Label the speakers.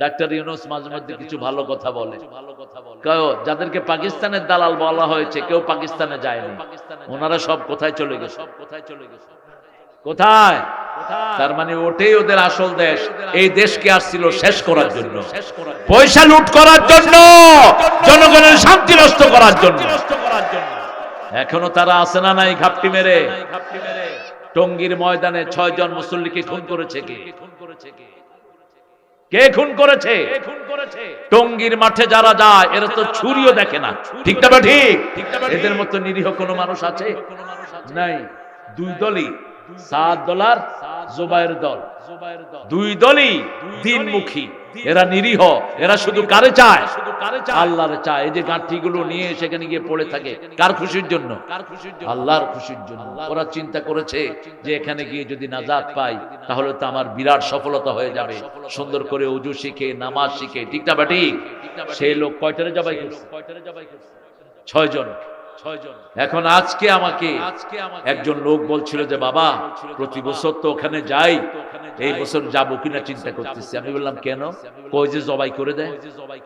Speaker 1: Doctor Yunus মাঝে মধ্যে কিছু ভালো কথা বলে, যাদেরকে পাকিস্তানের দালাল বলা হয়েছে কেউ পাকিস্তানে যায়নি, ওনারা সব কোথায় চলে গেছে, কোথায়? তার মানে ওটাই ওদের আসল দেশ। এই দেশকে আসছিল শেষ করার জন্য, পয়সা লুট করার জন্য, জনগণের শান্তি নষ্ট করার জন্য। এখনো তারা আছে না নাই? ঘাপটি মেরে টঙ্গীর ময়দানে 6 জন মুসল্লিকে খুন করেছে কে? কে খুন করেছে? টঙ্গীর মাঠে যারা যায় এরা তো ছুরিও দেখে না, ঠিক না? ঠিক। এদের মতো নিরীহ কোন মানুষ আছে? নাই। দুই দলই, সাদ দল আর জুবায়ের দল, দুই দলই দ্বীনমুখী। এরা নিরীহ, এরা শুধু কারে চায়? আল্লাহরে চায়। এই যে গাঁঠিগুলো নিয়ে সেখানে গিয়ে পড়ে থাকে, কার খুশির জন্য? আল্লাহর খুশির জন্য। ওরা চিন্তা করেছে যে এখানে গিয়ে যদি নাজাত পাই তাহলে তো আমার বিরাট সফলতা হয়ে যাবে, সুন্দর করে ওযু শিখে নামাজ শিখে, ঠিক না বা ঠিক? সেই লোক কয়টারে জবাই করছে? 6 জন। এখন আজকে আমাকে একজন লোক বলছিল যে বাবা প্রতি বছর তো ওখানে যাই, এই বছর যাবো কিনা চিন্তা করতেছি। আমি বললাম কেন? কই যে জবাই করে দেয়।